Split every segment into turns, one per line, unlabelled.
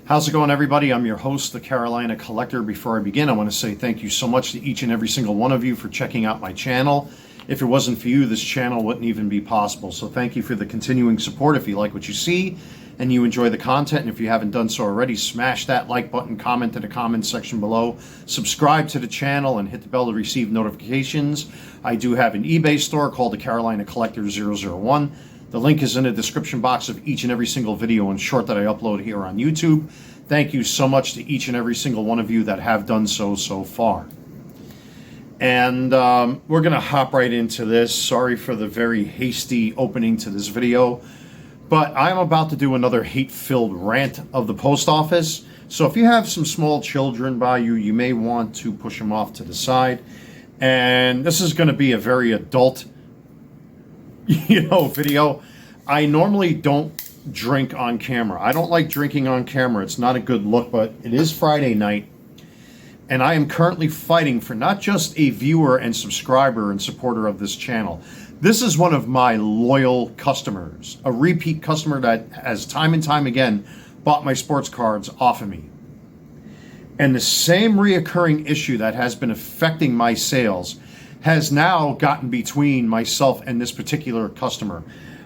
How's it going, everybody? I'm your host, the Carolina Collector. Before I begin, I want to say thank you so much to each and every single one of you for checking out my channel. If it wasn't for you, this channel wouldn't even be possible. So thank you for the continuing support. If you like what you see and you enjoy the content, and if you haven't done so already, smash that like button, comment in the comments section below, subscribe to the channel, and hit the bell to receive notifications. I do have an eBay store called the Carolina Collector 001. The link is in the description box of each and every single video and short that I upload here on YouTube. Thank you so much to each and every single one of you that have done so far. And we're going to hop right into this. Sorry for the very hasty opening to this video, but I'm about to do another hate-filled rant of the post office. So if you have some small children by you, you may want to push them off to the side. And this is going to be a very adult video. I normally don't drink on camera. I don't like drinking on camera. It's not a good look, but it is Friday night, and I am currently fighting for not just a viewer and subscriber and supporter of this channel. This is one of my loyal customers, a repeat customer that has time and time again bought my sports cards off of me. And the same reoccurring issue that has been affecting my sales has now gotten between myself and this particular customer.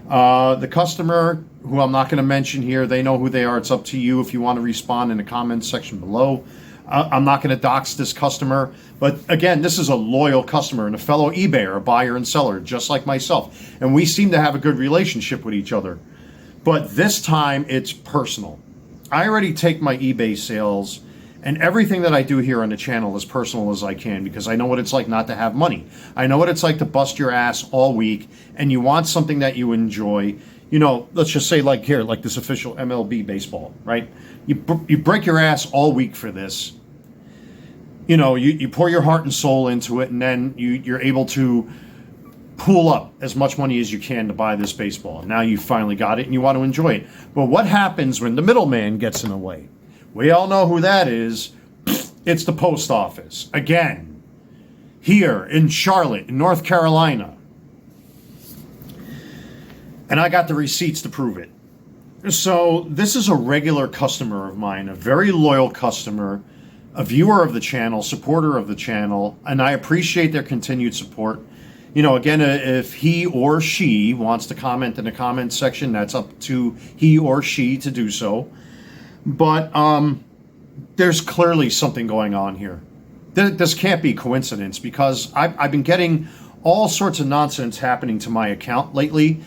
The customer, who I'm not going to mention here, they know who they are. It's up to you if you want to respond in the comments section below. I'm not going to dox this customer. But again, this is a loyal customer and a fellow eBayer, a buyer and seller, just like myself. And we seem to have a good relationship with each other. But this time, it's personal. I already take my eBay sales and everything that I do here on the channel as personal as I can, because I know what it's like not to have money. I know what it's like to bust your ass all week, and you want something that you enjoy. You know, let's just say like here, like this official MLB baseball, right? You break your ass all week for this. You know, you pour your heart and soul into it, and then you're able to pool up as much money as you can to buy this baseball. Now you finally got it, and you want to enjoy it. But what happens when the middleman gets in the way? We all know who that is. It's the post office. Again, here in Charlotte, in North Carolina. And I got the receipts to prove it. So this is a regular customer of mine, a very loyal customer, a viewer of the channel, supporter of the channel, and I appreciate their continued support. You know, again, if he or she wants to comment in the comments section, that's up to he or she to do so. But there's clearly something going on here. This can't be coincidence, because I've been getting all sorts of nonsense happening to my account lately.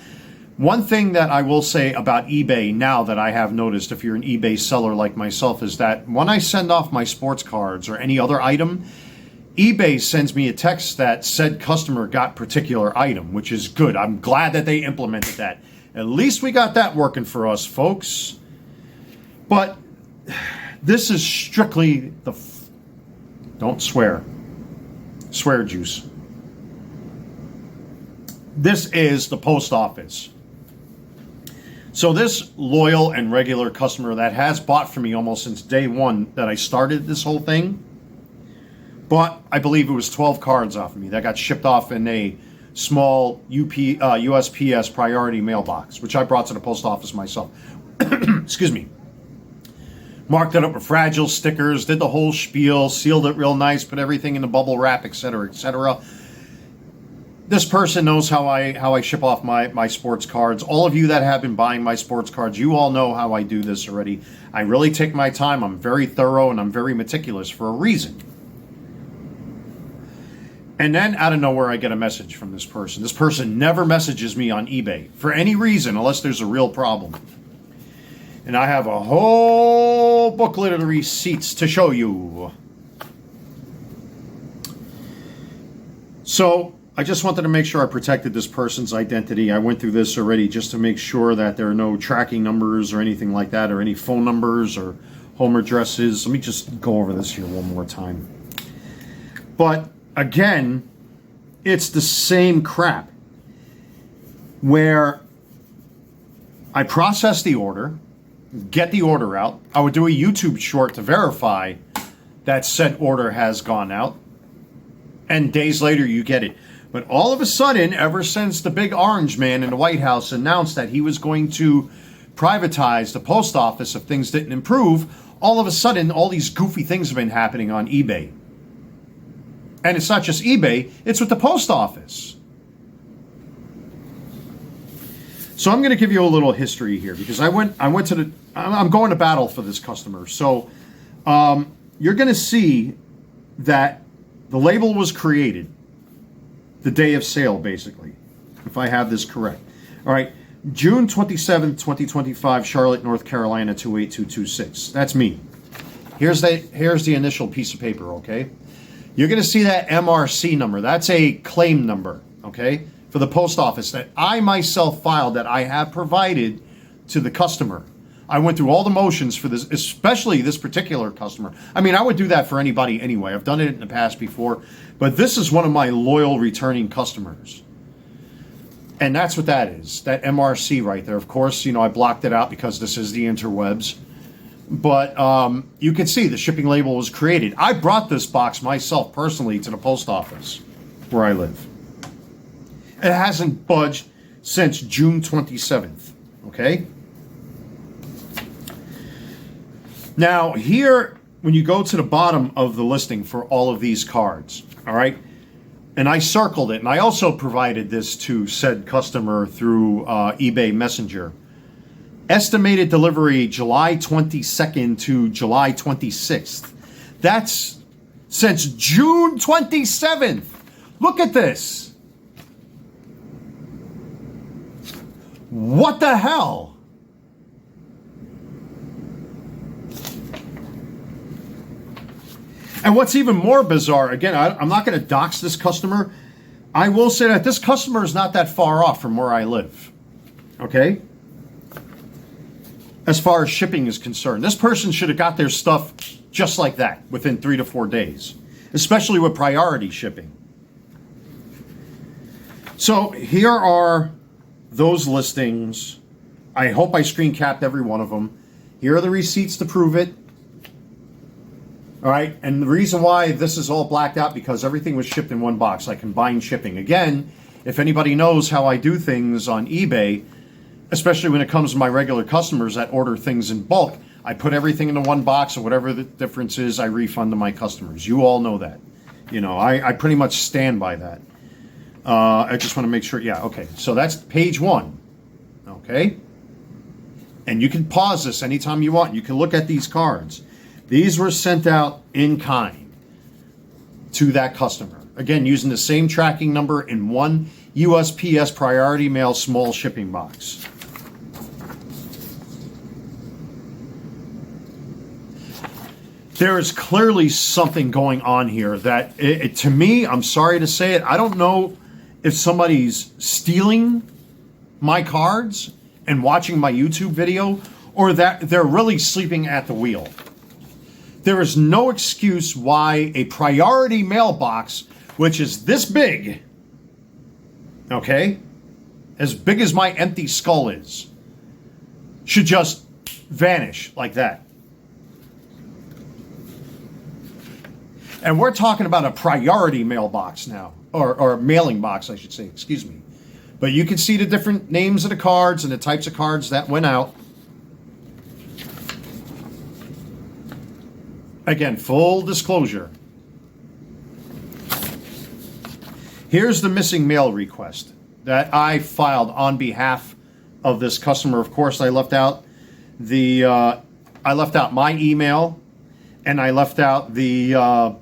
One thing that I will say about eBay now that I have noticed, if you're an eBay seller like myself, is that when I send off my sports cards or any other item, eBay sends me a text that said customer got particular item, which is good. I'm glad that they implemented that. At least we got that working for us, folks. But this is strictly the... Don't swear. Swear juice. This is the post office. So this loyal and regular customer that has bought from me almost since day one that I started this whole thing, bought, I believe it was 12 cards off of me that got shipped off in a small USPS priority mailbox, which I brought to the post office myself. Excuse me. Marked it up with fragile stickers, did the whole spiel, sealed it real nice, put everything in the bubble wrap, etc., etc. This person knows how I ship off my sports cards. All of you that have been buying my sports cards, you all know how I do this already. I really take my time. I'm very thorough, and I'm very meticulous for a reason. And then out of nowhere, I get a message from this person. This person never messages me on eBay for any reason unless there's a real problem. And I have a whole booklet of the receipts to show you. So I just wanted to make sure I protected this person's identity. I went through this already just to make sure that there are no tracking numbers or anything like that, or any phone numbers or home addresses. Let me just go over this here one more time. But again, it's the same crap where I process the order, get the order out. I would do a YouTube short to verify that said order has gone out, and days later you get it. But all of a sudden, ever since the big orange man in the White House announced that he was going to privatized the post office, if things didn't improve, all of a sudden, all these goofy things have been happening on eBay. And it's not just eBay, it's with the post office. So I'm going to give you a little history here because I'm going to battle for this customer. So you're going to see that the label was created the day of sale, basically, if I have this correct. All right, June 27th, 2025, Charlotte, North Carolina, 28226. That's me. Here's the initial piece of paper, okay? You're going to see that MRC number. That's a claim number, okay, for the post office that I myself filed, that I have provided to the customer. I went through all the motions for this, especially this particular customer. I mean, I would do that for anybody anyway. I've done it in the past before, but this is one of my loyal returning customers. And that's what that is, that MRC right there. Of course, I blocked it out because this is the interwebs. But you can see the shipping label was created. I brought this box myself personally to the post office where I live. It hasn't budged since June 27th, okay? Now, here, when you go to the bottom of the listing for all of these cards, all right, and I circled it, and I also provided this to said customer through eBay Messenger. Estimated delivery July 22nd to July 26th. That's since June 27th. Look at this. What the hell? And what's even more bizarre, again, I'm not going to dox this customer. I will say that this customer is not that far off from where I live. Okay? As far as shipping is concerned, this person should have got their stuff just like that within 3 to 4 days, especially with priority shipping. So here are those listings. I hope I screen capped every one of them. Here are the receipts to prove it. All right, and the reason why this is all blacked out, because everything was shipped in one box. I combined shipping. Again, if anybody knows how I do things on eBay, especially when it comes to my regular customers that order things in bulk, I put everything into one box, and whatever the difference is, I refund to my customers. You all know that. I pretty much stand by that. I just want to make sure. Yeah, okay. So that's page 1. Okay? And you can pause this anytime you want. You can look at these cards. These were sent out in kind to that customer. Again, using the same tracking number in one USPS priority mail small shipping box. There is clearly something going on here that, to me, I'm sorry to say it, I don't know if somebody's stealing my cards and watching my YouTube video, or that they're really sleeping at the wheel. There is no excuse why a priority mailbox, which is this big, okay, as big as my empty skull is, should just vanish like that. And we're talking about a priority mailbox now, or mailing box, I should say, excuse me. But you can see the different names of the cards and the types of cards that went out. Again, full disclosure. Here's the missing mail request that I filed on behalf of this customer. Of course, I left out my email, and I left out the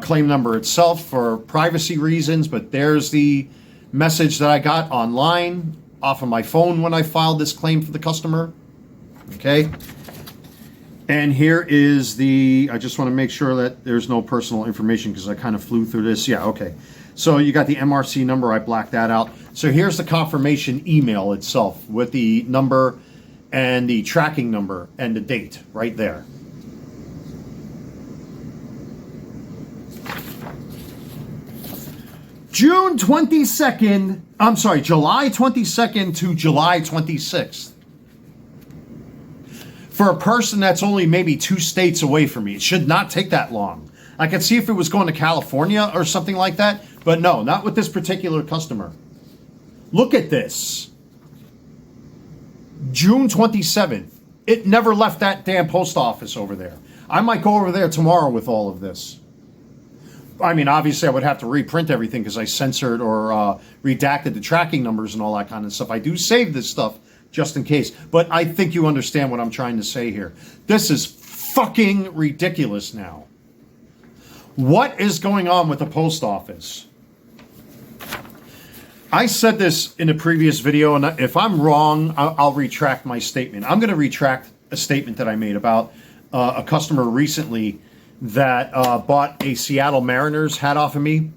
claim number itself for privacy reasons. But there's the message that I got online off of my phone when I filed this claim for the customer. Okay. And here is I just want to make sure that there's no personal information because I kind of flew through this. Yeah, okay. So you got the MRC number. I blacked that out. So here's the confirmation email itself with the number and the tracking number and the date right there. July 22nd to July 26th. For a person that's only maybe 2 states away from me, it should not take that long. I could see if it was going to California or something like that, but no, not with this particular customer. Look at this. June 27th. It never left that damn post office over there. I might go over there tomorrow with all of this. I mean, obviously, I would have to reprint everything because I censored or redacted the tracking numbers and all that kind of stuff. I do save this stuff just in case. But I think you understand what I'm trying to say here. This is fucking ridiculous now. What is going on with the post office? I said this in a previous video, and if I'm wrong, I'll retract my statement. I'm going to retract a statement that I made about a customer recently that bought a Seattle Mariners hat off of me.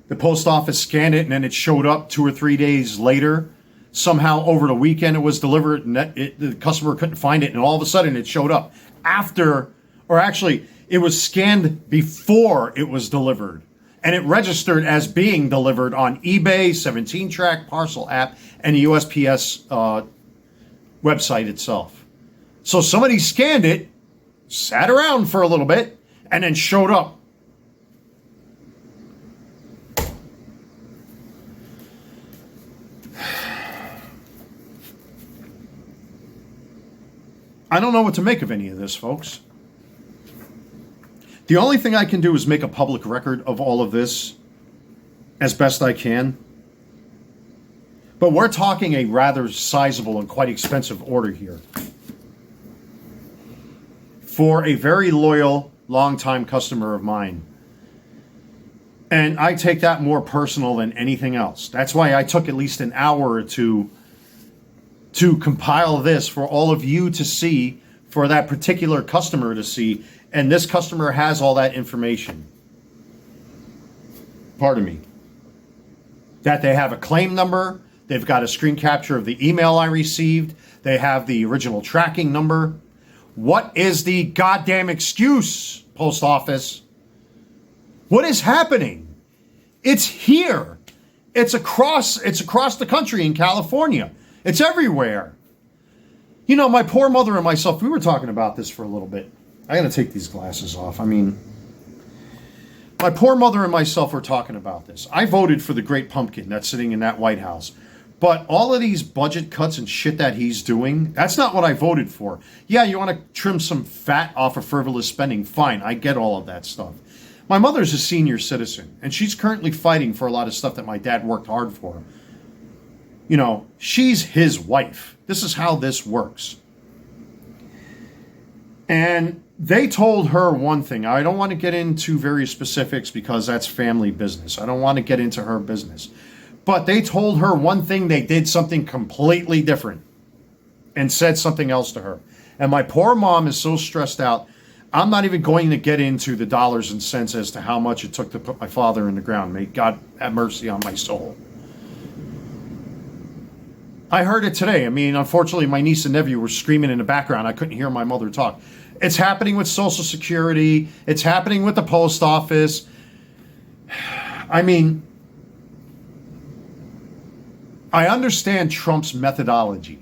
The post office scanned it, and then it showed up 2 or 3 days later. Somehow over the weekend it was delivered, and the customer couldn't find it, and all of a sudden it showed up after, or actually it was scanned before it was delivered. And it registered as being delivered on eBay, 17-track parcel app, and the USPS website itself. So somebody scanned it, sat around for a little bit, and then showed up. I don't know what to make of any of this, folks. The only thing I can do is make a public record of all of this as best I can. But we're talking a rather sizable and quite expensive order here for a very loyal, longtime customer of mine. And I take that more personal than anything else. That's why I took at least an hour or two to compile this for all of you to see, for that particular customer to see. And this customer has all that information. Pardon me. That they have a claim number. They've got a screen capture of the email I received. They have the original tracking number. What is the goddamn excuse, post office? What is happening? It's here. It's across the country in California. It's everywhere. You know, my poor mother and myself, we were talking about this for a little bit. I got to take these glasses off. I mean, my poor mother and myself were talking about this. I voted for the great pumpkin that's sitting in that White House. But all of these budget cuts and shit that he's doing, that's not what I voted for. Yeah, you want to trim some fat off of frivolous spending. Fine, I get all of that stuff. My mother's a senior citizen, and she's currently fighting for a lot of stuff that my dad worked hard for. You know, she's his wife. This is how this works. And they told her one thing. I don't want to get into very specifics because that's family business. I don't want to get into her business. But they told her one thing. They did something completely different and said something else to her. And my poor mom is so stressed out. I'm not even going to get into the dollars and cents as to how much it took to put my father in the ground. May God have mercy on my soul. I heard it today. I mean, unfortunately, my niece and nephew were screaming in the background. I couldn't hear my mother talk. It's happening with Social Security. It's happening with the post office. I mean, I understand Trump's methodology.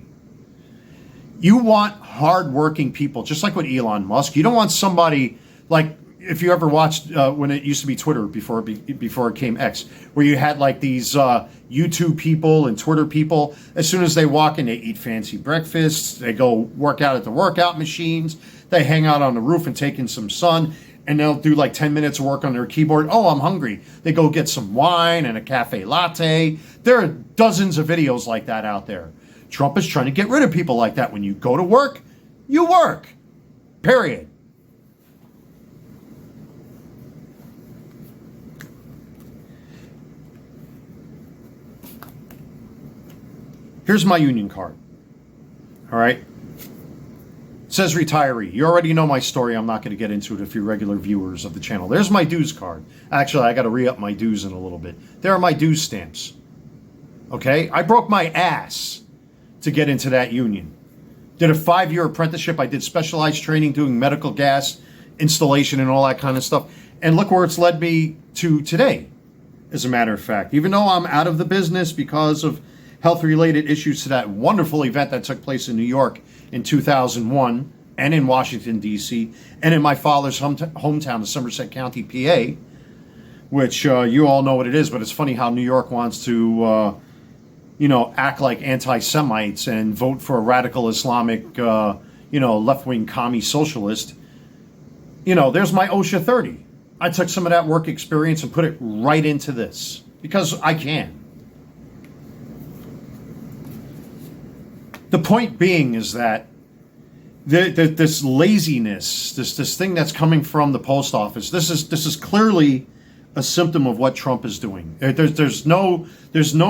You want hardworking people, just like with Elon Musk. You don't want somebody like, if you ever watched when it used to be Twitter before it became X, where you had like these YouTube people and Twitter people. As soon as they walk in, they eat fancy breakfasts. They go work out at the workout machines. They hang out on the roof and take in some sun. And they'll do like 10 minutes of work on their keyboard. Oh, I'm hungry. They go get some wine and a cafe latte. There are dozens of videos like that out there. Trump is trying to get rid of people like that. When you go to work, you work. Period. Here's my union card. All right. It says retiree. You already know my story. I'm not going to get into it if you're regular viewers of the channel. There's my dues card. Actually, I got to re-up my dues in a little bit. There are my dues stamps. Okay? I broke my ass to get into that union. Did a 5-year apprenticeship. I did specialized training doing medical gas installation and all that kind of stuff. And look where it's led me to today, as a matter of fact. Even though I'm out of the business because of health-related issues to that wonderful event that took place in New York in 2001 and in Washington, D.C., and in my father's hometown of Somerset County, PA, which you all know what it is, but it's funny how New York wants to act like anti-Semites and vote for a radical Islamic, left-wing commie socialist. There's my OSHA 30. I took some of that work experience and put it right into this because I can. The point being is that this laziness, this thing that's coming from the post office, this is clearly a symptom of what Trump is doing. There's no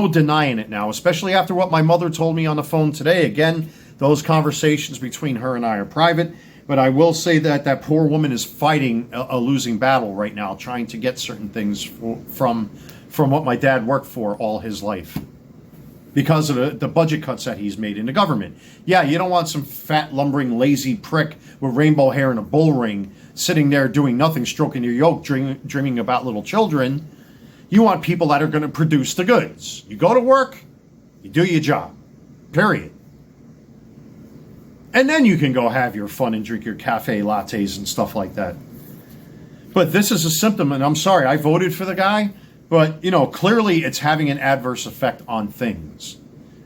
denying it now, especially after what my mother told me on the phone today. Again, those conversations between her and I are private, but I will say that that poor woman is fighting a losing battle right now, trying to get certain things from what my dad worked for all his life because of the budget cuts that he's made in the government. Yeah, you don't want some fat, lumbering, lazy prick with rainbow hair and a bull ring sitting there doing nothing, stroking your yoke, dreaming about little children. You want people that are going to produce the goods. You go to work, you do your job, period. And then you can go have your fun and drink your cafe lattes and stuff like that. But this is a symptom, and I'm sorry, I voted for the guy, but, clearly it's having an adverse effect on things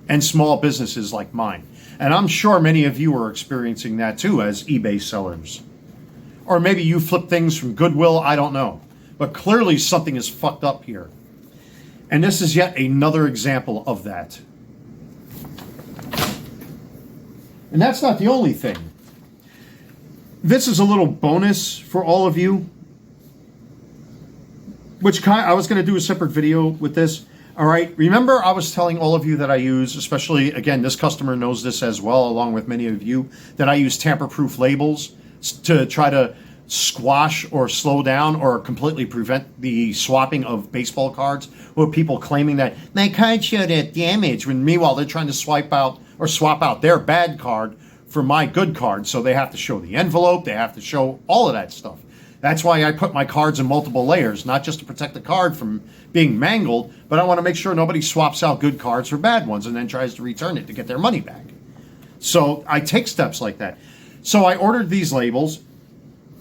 and small businesses like mine. And I'm sure many of you are experiencing that too as eBay sellers. Or maybe you flip things from Goodwill, I don't know. But clearly something is fucked up here. And this is yet another example of that. And that's not the only thing. This is a little bonus for all of you, which I was going to do a separate video with this. All right. Remember, I was telling all of you that I use, especially, again, this customer knows this as well, along with many of you, that I use tamper-proof labels to try to squash or slow down or completely prevent the swapping of baseball cards, with people claiming that my card showed a damage, when meanwhile they're trying to swap out their bad card for my good card. So they have to show the envelope, they have to show all of that stuff. That's why I put my cards in multiple layers, not just to protect the card from being mangled, but I want to make sure nobody swaps out good cards for bad ones and then tries to return it to get their money back. So I take steps like that. So I ordered these labels.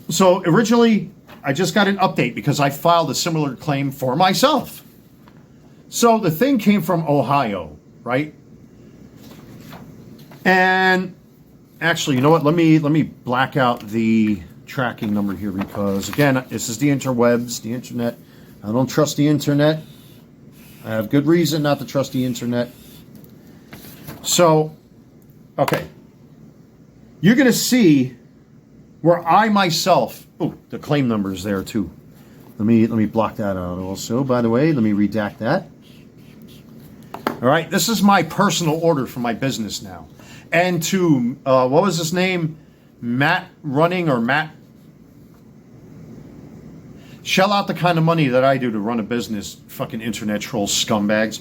So originally, I just got an update because I filed a similar claim for myself. So the thing came from Ohio, right? And actually, you know what? Let me black out the tracking number here because, again, this is the interwebs, the internet. I don't trust the internet. I have good reason not to trust the internet. So, okay. You're going to see where I myself, the claim number is there too. Let me block that out also, by the way. Let me redact that. All right, this is my personal order for my business now. And to, what was his name? Matt Running or Matt? Shell out the kind of money that I do to run a business, fucking internet troll scumbags.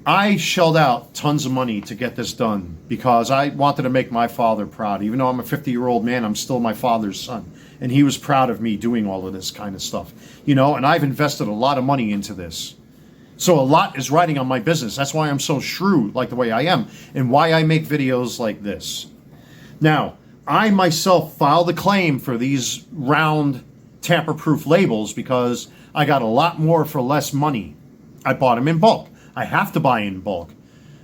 I shelled out tons of money to get this done because I wanted to make my father proud. Even though I'm a 50-year-old man, I'm still my father's son. And he was proud of me doing all of this kind of stuff. And I've invested a lot of money into this. So a lot is riding on my business. That's why I'm so shrewd like the way I am and why I make videos like this. Now, I myself filed a claim for these round tamper-proof labels because I got a lot more for less money. I bought them in bulk. I have to buy in bulk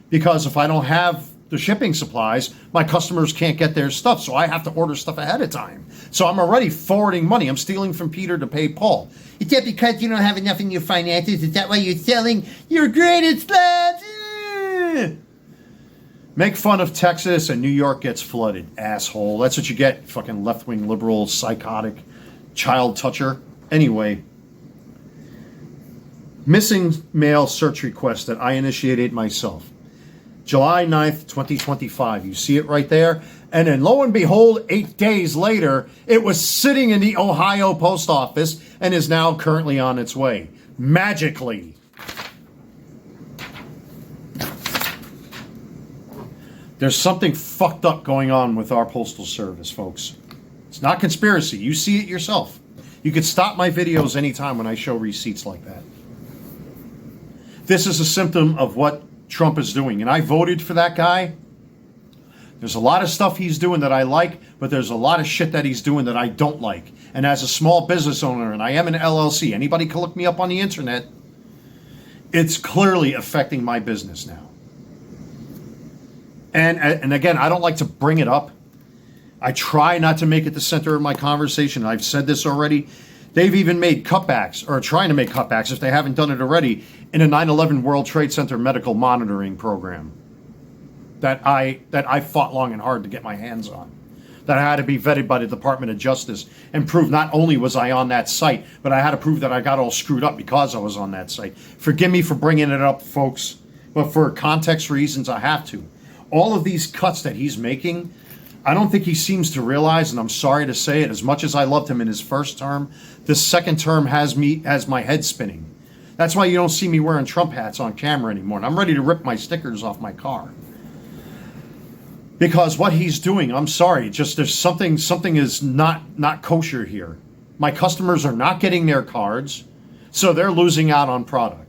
because if I don't have the shipping supplies, my customers can't get their stuff. So I have to order stuff ahead of time. So I'm already forwarding money. I'm stealing from Peter to pay Paul. Is that because you don't have enough in your finances? Is that why you're selling your greatest lads? Make fun of Texas and New York gets flooded, asshole. That's what you get, fucking left-wing liberal, psychotic child toucher. Anyway, missing mail search request that I initiated myself. July 9th, 2025. You see it right there? And then lo and behold, 8 days later, it was sitting in the Ohio post office and is now currently on its way. Magically. There's something fucked up going on with our postal service, folks. It's not conspiracy. You see it yourself. You could stop my videos anytime when I show receipts like that. This is a symptom of what Trump is doing. And I voted for that guy. There's a lot of stuff he's doing that I like, but there's a lot of shit that he's doing that I don't like. And as a small business owner, and I am an LLC, anybody can look me up on the internet, it's clearly affecting my business now. And again, I don't like to bring it up. I try not to make it the center of my conversation. I've said this already. They've even made cutbacks, or trying to make cutbacks, if they haven't done it already, in a 9/11 World Trade Center medical monitoring program that I fought long and hard to get my hands on. That I had to be vetted by the Department of Justice and prove not only was I on that site, but I had to prove that I got all screwed up because I was on that site. Forgive me for bringing it up, folks, but for context reasons, I have to. All of these cuts that he's making, I don't think he seems to realize, and I'm sorry to say it, as much as I loved him in his first term, this second term has my head spinning. That's why you don't see me wearing Trump hats on camera anymore. And I'm ready to rip my stickers off my car. Because what he's doing, I'm sorry, just there's something is not kosher here. My customers are not getting their cards, so they're losing out on product.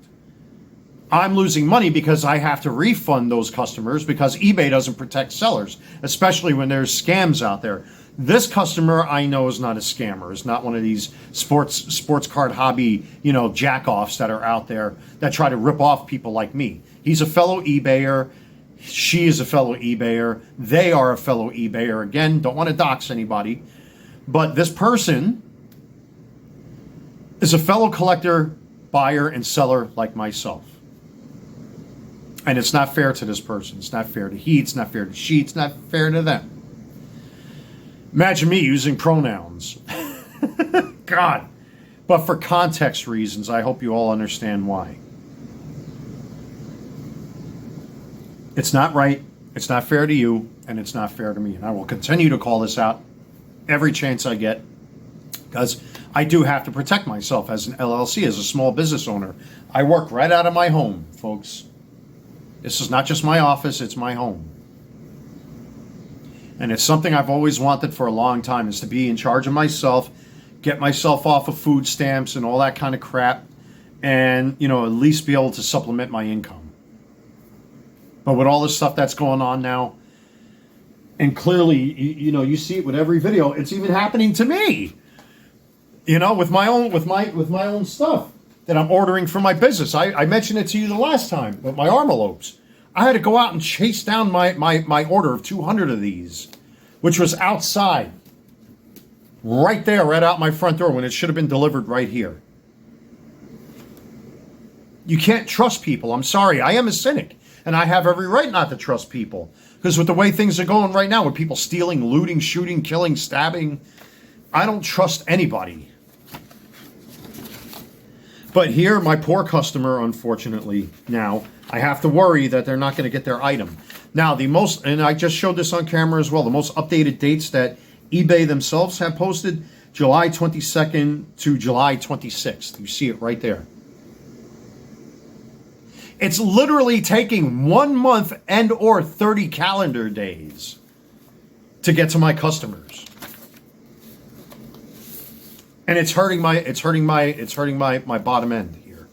I'm losing money because I have to refund those customers because eBay doesn't protect sellers, especially when there's scams out there. This customer I know is not a scammer. Is not one of these sports card hobby, jack-offs that are out there that try to rip off people like me. He's a fellow eBayer. She is a fellow eBayer. They are a fellow eBayer. Again, don't want to dox anybody. But this person is a fellow collector, buyer, and seller like myself. And it's not fair to this person. It's not fair to he. It's not fair to she. It's not fair to them. Imagine me using pronouns. God. But for context reasons, I hope you all understand why. It's not right. It's not fair to you. And it's not fair to me. And I will continue to call this out every chance I get. Because I do have to protect myself as an LLC, as a small business owner. I work right out of my home, folks. This is not just my office, it's my home. And it's something I've always wanted for a long time, is to be in charge of myself, get myself off of food stamps and all that kind of crap, and, at least be able to supplement my income. But with all this stuff that's going on now, and clearly, you see it with every video, it's even happening to me. With my own stuff that I'm ordering for my business. I mentioned it to you the last time with my envelopes. I had to go out and chase down my order of 200 of these, which was outside, right there, right out my front door, when it should have been delivered right here. You can't trust people. I'm sorry. I am a cynic, and I have every right not to trust people. Because with the way things are going right now, with people stealing, looting, shooting, killing, stabbing, I don't trust anybody. But here, my poor customer, unfortunately, now, I have to worry that they're not going to get their item. Now, and I just showed this on camera as well, the most updated dates that eBay themselves have posted, July 22nd to July 26th. You see it right there. It's literally taking 1 month and or 30 calendar days to get to my customers. And it's hurting my bottom end here.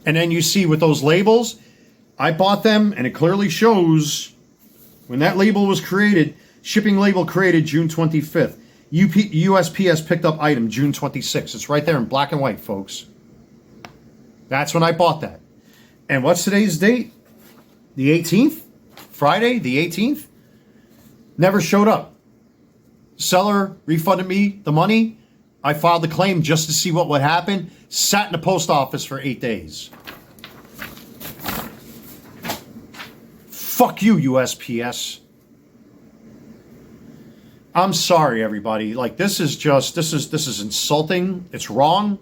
And then you see with those labels, I bought them, and it clearly shows when that label was created, shipping label created June 25th. USPS picked up item June 26th. It's right there in black and white, folks. That's when I bought that. And what's today's date? The 18th? Friday, the 18th? Never showed up. Seller refunded me the money. I filed the claim just to see what would happen. Sat in the post office for 8 days. Fuck you, USPS. I'm sorry, everybody. Like, this is insulting. It's wrong.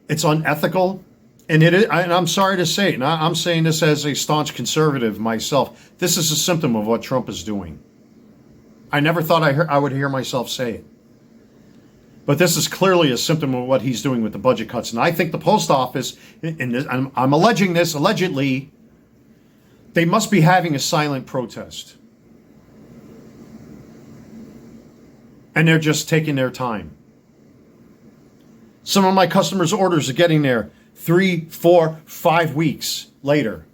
It's unethical. And I'm sorry to say it, and I'm saying this as a staunch conservative myself. This is a symptom of what Trump is doing. I never thought I would hear myself say it. But this is clearly a symptom of what he's doing with the budget cuts. And I think the post office, I'm alleging this, allegedly, they must be having a silent protest. And they're just taking their time. Some of my customers' orders are getting there 3, 4, 5 weeks later.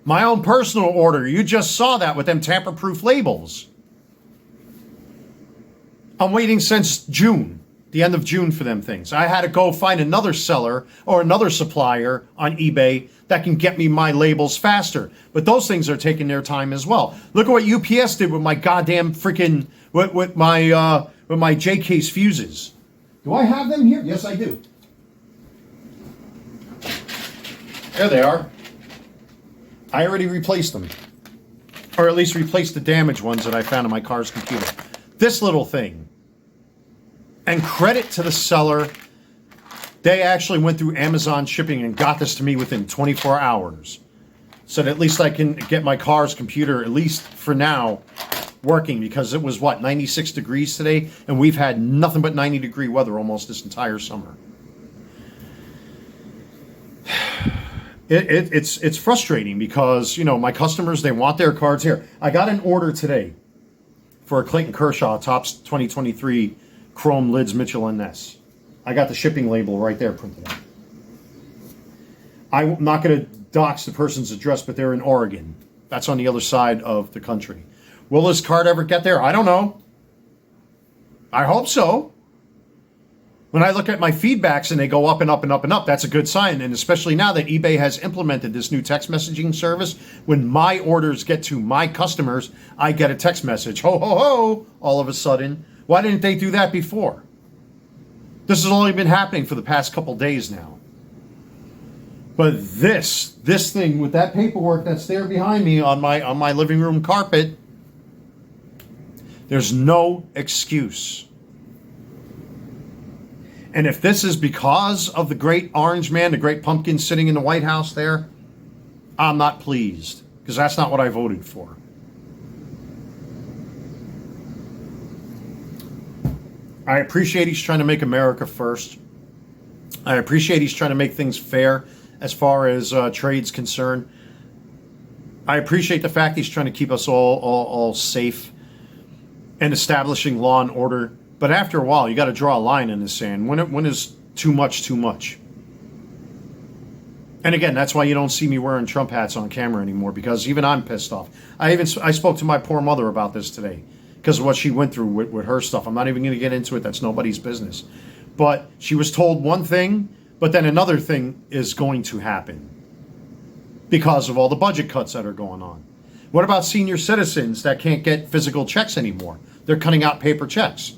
My own personal order, you just saw that with them tamper-proof labels. I'm waiting since June. the end of June for them things. I had to go find another seller or another supplier on eBay that can get me my labels faster. But those things are taking their time as well. Look at what UPS did with my goddamn freaking with my J case fuses. Do I have them here? Yes, I do. There they are. I already replaced them. Or at least replaced the damaged ones that I found in my car's computer. This little thing. And credit to the seller. They actually went through Amazon shipping and got this to me within 24 hours. So that at least I can get my car's computer, at least for now, working. Because it was, 96 degrees today? And we've had nothing but 90-degree weather almost this entire summer. It's frustrating because, my customers, they want their cards here. I got an order today for a Clayton Kershaw Topps 2023 Chrome Lids Mitchell & Ness. I got the shipping label right there printed out. I'm not going to dox the person's address, but they're in Oregon. That's on the other side of the country. Will this card ever get there? I don't know. I hope so. When I look at my feedbacks and they go up and up and up and up, that's a good sign. And especially now that eBay has implemented this new text messaging service, when my orders get to my customers, I get a text message. Ho, ho, ho, all of a sudden. Why didn't they do that before? This has only been happening for the past couple days now. But this thing with that paperwork that's there behind me on my living room carpet, there's no excuse. And if this is because of the great orange man, the great pumpkin sitting in the White House there, I'm not pleased, because that's not what I voted for. I appreciate he's trying to make America first. I appreciate he's trying to make things fair as far as trade's concerned. I appreciate the fact he's trying to keep us all safe and establishing law and order. But after a while, you got to draw a line in the sand. When is too much too much? And again, that's why you don't see me wearing Trump hats on camera anymore, because even I'm pissed off. I spoke to my poor mother about this today because of what she went through with her stuff. I'm not even going to get into it. That's nobody's business. But she was told one thing, but then another thing is going to happen because of all the budget cuts that are going on. What about senior citizens that can't get physical checks anymore? They're cutting out paper checks.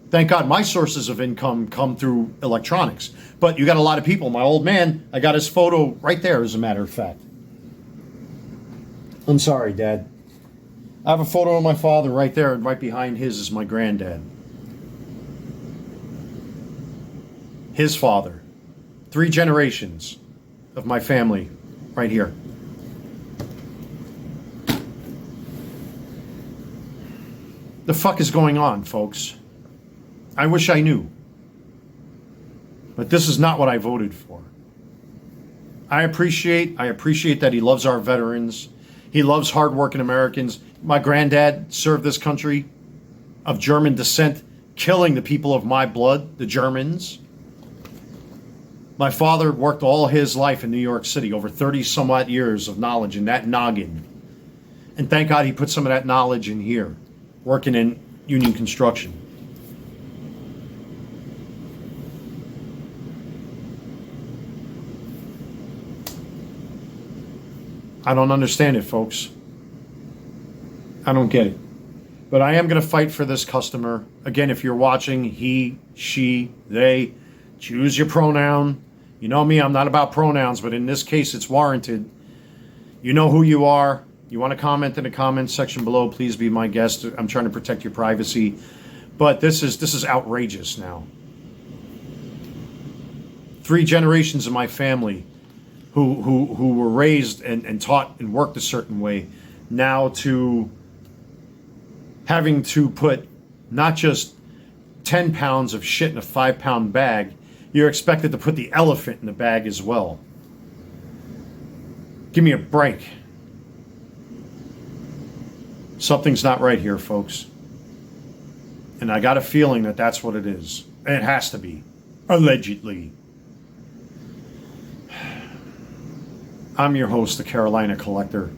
Thank God my sources of income come through electronics. But you got a lot of people. My old man, I got his photo right there, as a matter of fact. I'm sorry, Dad. I have a photo of my father right there, and right behind his is my granddad. His father. 3 generations of my family right here. The fuck is going on, folks? I wish I knew. But this is not what I voted for. I appreciate that he loves our veterans. He loves hardworking Americans. My granddad served this country of German descent, killing the people of my blood, the Germans. My father worked all his life in New York City, over 30 some odd years of knowledge in that noggin. And thank God he put some of that knowledge in here, working in union construction. I don't understand it, folks. I don't get it. But I am going to fight for this customer. Again, if you're watching, he, she, they, choose your pronoun. You know me, I'm not about pronouns, but in this case, it's warranted. You know who you are. You want to comment in the comments section below, please be my guest. I'm trying to protect your privacy. But this is outrageous now. 3 generations of my family who were raised and taught and worked a certain way, now to having to put not just 10 pounds of shit in a 5-pound bag, you're expected to put the elephant in the bag as well. Give me a break. Something's not right here, folks. And I got a feeling that that's what it is. And it has to be. Allegedly. I'm your host, the Carolina Collector.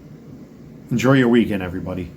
Enjoy your weekend, everybody.